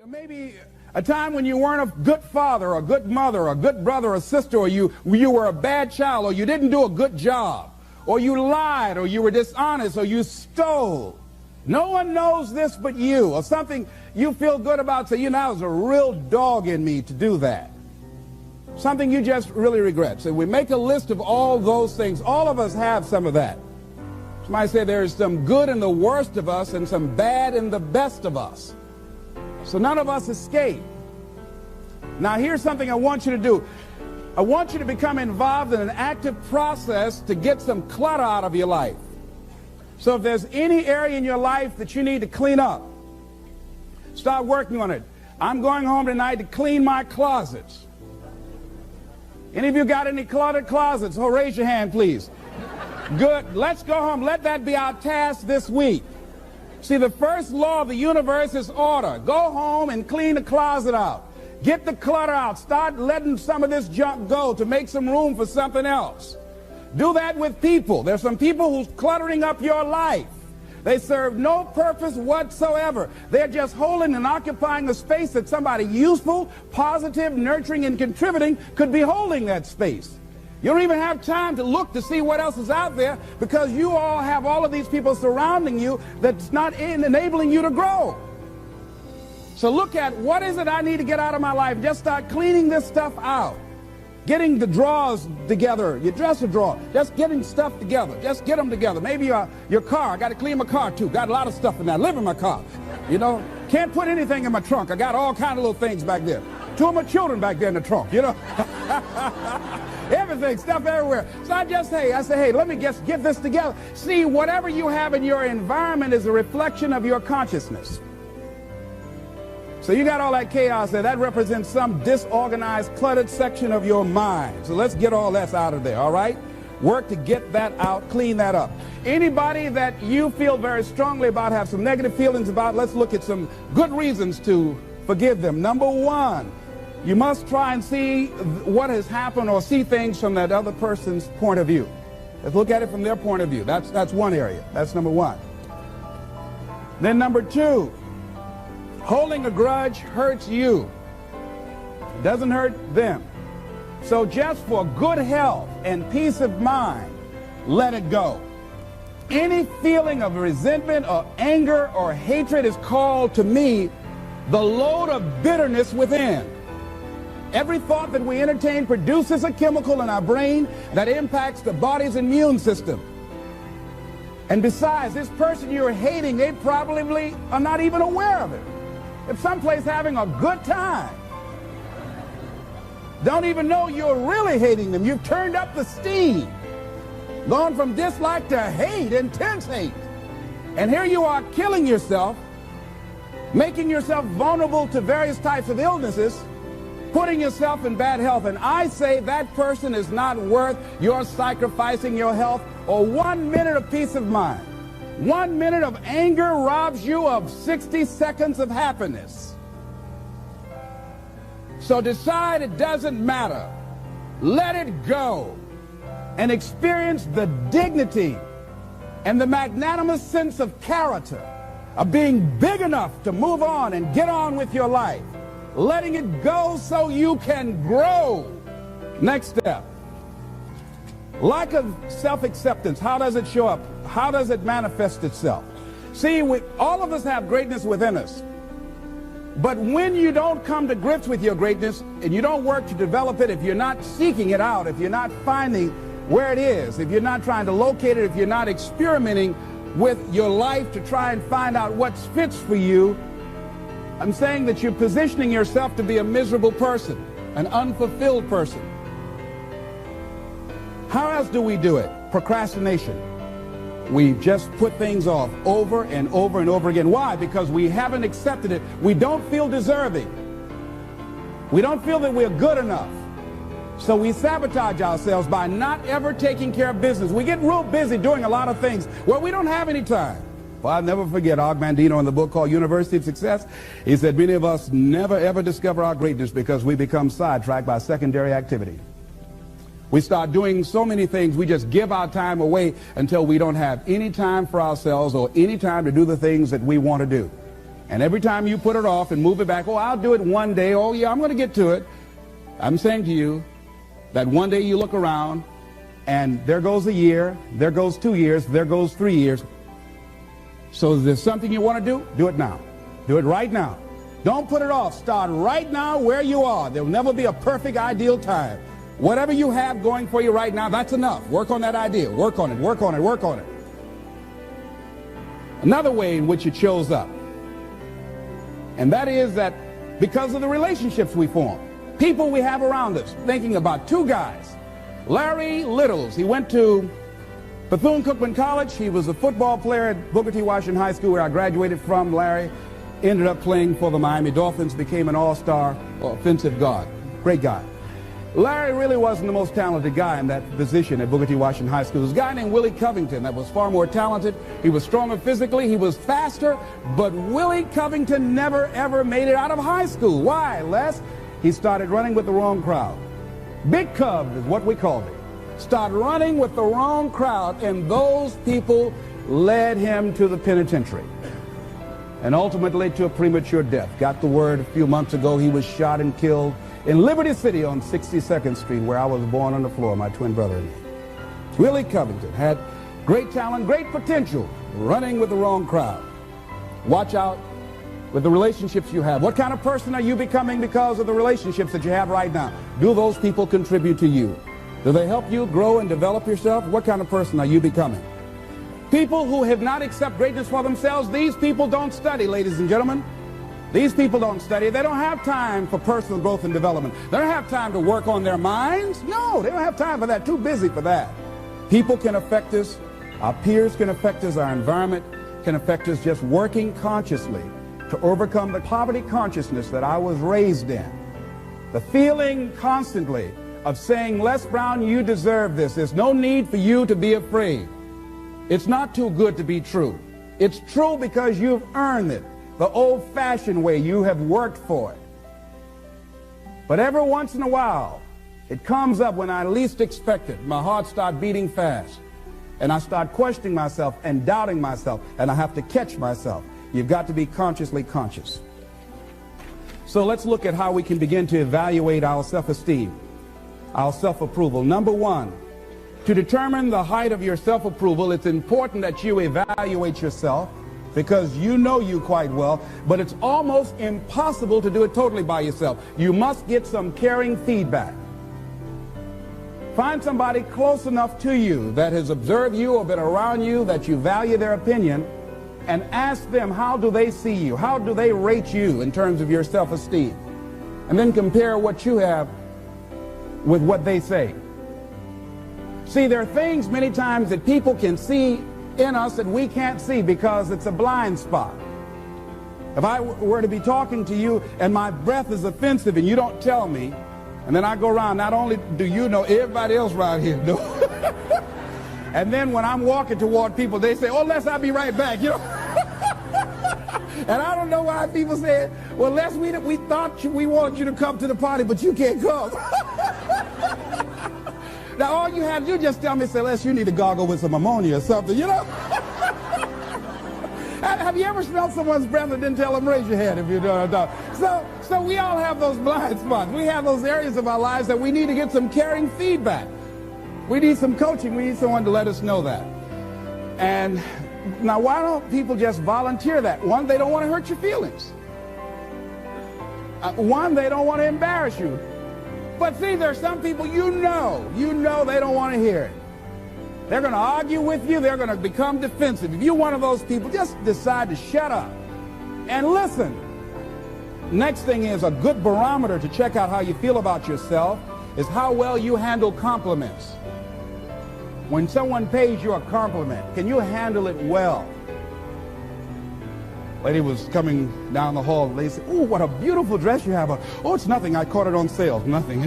Maybe a time when you weren't a good father or a good mother or a good brother or sister, or you were a bad child, or you didn't do a good job, or you lied, or you were dishonest, or you stole. No one knows this but you, or something you feel good about. Say, you know, that was a real dog in me to do that. Something you just really regret. So we make a list of all those things. All of us have some of that. Somebody say there's some good in the worst of us and some bad in the best of us. So none of us escape. Now here's something I want you to do. I want you to become involved in an active process to get some clutter out of your life. So if there's any area in your life that you need to clean up, start working on it. I'm going home tonight to clean my closets. Any of you got any cluttered closets? Oh, raise your hand, please. Good. Let's go home. Let that be our task this week. See, the first law of the universe is order. Go home and clean the closet out. Get the clutter out. Start letting some of this junk go to make some room for something else. Do that with people. There's some people who's cluttering up your life. They serve no purpose whatsoever. They're just holding and occupying a space that somebody useful, positive, nurturing, and contributing could be holding that space. You don't even have time to look to see what else is out there because you all have all of these people surrounding you that's not enabling you to grow. So look at what is it I need to get out of my life. Just start cleaning this stuff out. Getting the drawers together, your dresser drawer, just getting stuff together. Just get them together. Maybe your car. I got to clean my car too. Got a lot of stuff in there. I live in my car. You know, can't put anything in my trunk. I got all kind of little things back there. 2 of my children back there in the trunk, you know. Everything, stuff everywhere. So I say, hey, let me just get this together. See, whatever you have in your environment is a reflection of your consciousness. So you got all that chaos there. That represents some disorganized, cluttered section of your mind. So let's get all that out of there, all right? Work to get that out, clean that up. Anybody that you feel very strongly about, have some negative feelings about, let's look at some good reasons to forgive them. Number one, you must try and see what has happened or see things from that other person's point of view. Let's look at it from their point of view. That's one area. That's number one. Then number two, holding a grudge hurts you. It doesn't hurt them. So just for good health and peace of mind, let it go. Any feeling of resentment or anger or hatred is called to me the load of bitterness within. Every thought that we entertain produces a chemical in our brain that impacts the body's immune system. And besides, this person you're hating, they probably are not even aware of it. If someplace having a good time, don't even know you're really hating them. You've turned up the steam, gone from dislike to hate, intense hate. And here you are killing yourself, making yourself vulnerable to various types of illnesses, putting yourself in bad health. And I say that person is not worth your sacrificing your health or 1 minute of peace of mind. 1 minute of anger robs you of 60 seconds of happiness. So decide it doesn't matter. Let it go and experience the dignity and the magnanimous sense of character of being big enough to move on and get on with your life. Letting it go so you can grow. Next step. Lack of self-acceptance. How does it show up? How does it manifest itself? See, all of us have greatness within us. But when you don't come to grips with your greatness and you don't work to develop it, if you're not seeking it out, if you're not finding where it is, if you're not trying to locate it, if you're not experimenting with your life to try and find out what fits for you, I'm saying that you're positioning yourself to be a miserable person, an unfulfilled person. How else do we do it? Procrastination. We just put things off over and over and over again. Why? Because we haven't accepted it. We don't feel deserving. We don't feel that we're good enough. So we sabotage ourselves by not ever taking care of business. We get real busy doing a lot of things where we don't have any time. Well, I'll never forget Og Mandino in the book called University of Success. He said many of us never ever discover our greatness because we become sidetracked by secondary activity. We start doing so many things, we just give our time away until we don't have any time for ourselves or any time to do the things that we want to do. And every time you put it off and move it back, oh, I'll do it one day. Oh, yeah, I'm going to get to it. I'm saying to you that one day you look around and there goes a year, there goes 2 years, there goes 3 years. So if there's something you want to do it now. Do it right now. Don't put it off. Start right now where you are. There will never be a perfect, ideal time. Whatever you have going for you right now, that's enough. Work on that idea. Work on it, work on it, work on it. Another way in which it shows up, and that is that because of the relationships we form, people we have around us. Thinking about two guys. Larry Littles, he went to Bethune-Cookman College. He was a football player at Booker T. Washington High School, where I graduated from. Larry ended up playing for the Miami Dolphins, became an all-star offensive guard. Great guy. Larry really wasn't the most talented guy in that position at Booker T. Washington High School. There was a guy named Willie Covington that was far more talented. He was stronger physically. He was faster. But Willie Covington never, ever made it out of high school. Why, Les? He started running with the wrong crowd. Big Cub is what we called him. Started running with the wrong crowd, and those people led him to the penitentiary. And ultimately to a premature death. Got the word a few months ago he was shot and killed in Liberty City on 62nd Street, where I was born on the floor, my twin brother and me. Willie Covington had great talent, great potential, running with the wrong crowd. Watch out with the relationships you have. What kind of person are you becoming because of the relationships that you have right now? Do those people contribute to you? Do they help you grow and develop yourself? What kind of person are you becoming? People who have not accepted greatness for themselves, these people don't study, ladies and gentlemen. These people don't study. They don't have time for personal growth and development. They don't have time to work on their minds. No, they don't have time for that. Too busy for that. People can affect us. Our peers can affect us. Our environment can affect us. Just working consciously to overcome the poverty consciousness that I was raised in. The feeling constantly of saying, Les Brown, you deserve this. There's no need for you to be afraid. It's not too good to be true. It's true because you've earned it. The old-fashioned way, you have worked for it. But every once in a while, it comes up when I least expect it. My heart starts beating fast. And I start questioning myself and doubting myself. And I have to catch myself. You've got to be consciously conscious. So let's look at how we can begin to evaluate our self-esteem, our self-approval. Number one, to determine the height of your self-approval, it's important that you evaluate yourself, because you know you quite well, but it's almost impossible to do it totally by yourself. You must get some caring feedback. Find somebody close enough to you that has observed you or been around you that you value their opinion, and ask them, how do they see you? How do they rate you in terms of your self-esteem? And then compare what you have with what they say. See, there are things many times that people can see in us that we can't see because it's a blind spot. If I were to be talking to you and my breath is offensive and you don't tell me, and then I go around, not only do you know, everybody else around here knows. And then when I'm walking toward people, they say, oh, Les, I'll be right back, you know. And I don't know why people say, well, Les, we thought we wanted you to come to the party, but you can't come. Now, all you have to do is just tell me, say, Les, you need to gargle with some ammonia or something, you know? Have you ever smelled someone's breath and didn't tell them? Raise your hand if you don't. So we all have those blind spots. We have those areas of our lives that we need to get some caring feedback. We need some coaching. We need someone to let us know that. And now, why don't people just volunteer that? One, they don't want to hurt your feelings. One, they don't want to embarrass you. But see, there are some people you know they don't want to hear it. They're going to argue with you. They're going to become defensive. If you're one of those people, just decide to shut up and listen. Next thing is a good barometer to check out how you feel about yourself is how well you handle compliments. When someone pays you a compliment, can you handle it well? Lady was coming down the hall. They said, oh, what a beautiful dress you have on. Oh, it's nothing. I caught it on sale. Nothing.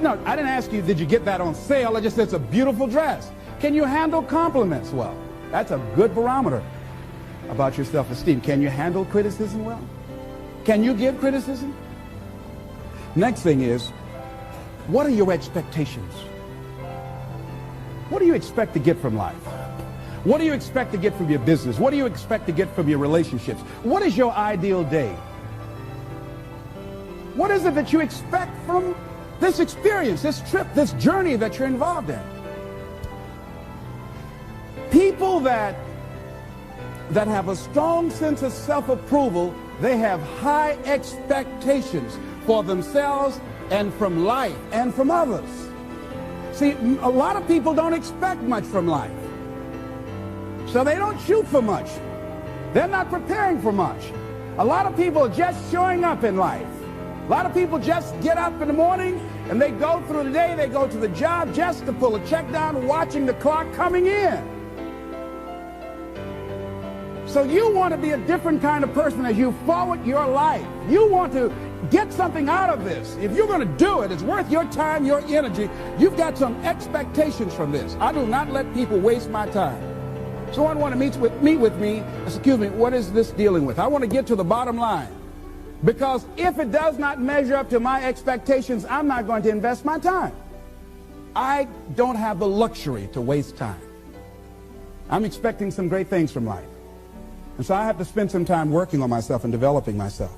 No, I didn't ask you, did you get that on sale? I just said it's a beautiful dress. Can you handle compliments well? That's a good barometer about your self-esteem. Can you handle criticism well? Can you give criticism? Next thing is, what are your expectations? What do you expect to get from life? What do you expect to get from your business? What do you expect to get from your relationships? What is your ideal day? What is it that you expect from this experience, this trip, this journey that you're involved in? People that have a strong sense of self-approval, they have high expectations for themselves and from life and from others. See, a lot of people don't expect much from life. So they don't shoot for much. They're not preparing for much. A lot of people are just showing up in life. A lot of people just get up in the morning and they go through the day, they go to the job just to pull a check down, watching the clock coming in. So you want to be a different kind of person as you forward your life. You want to get something out of this. If you're going to do it, it's worth your time, your energy. You've got some expectations from this. I do not let people waste my time. Someone want to meet with me, excuse me, what is this dealing with? I want to get to the bottom line. Because if it does not measure up to my expectations, I'm not going to invest my time. I don't have the luxury to waste time. I'm expecting some great things from life. And so I have to spend some time working on myself and developing myself.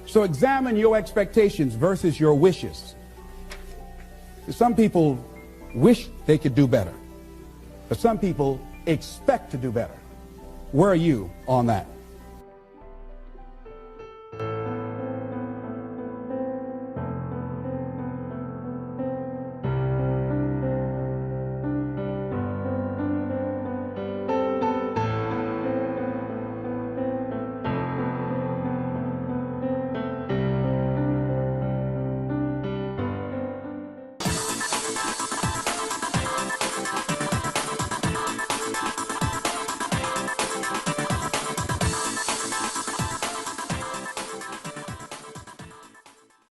So examine your expectations versus your wishes. Some people wish they could do better, but some people expect to do better. Where are you on that?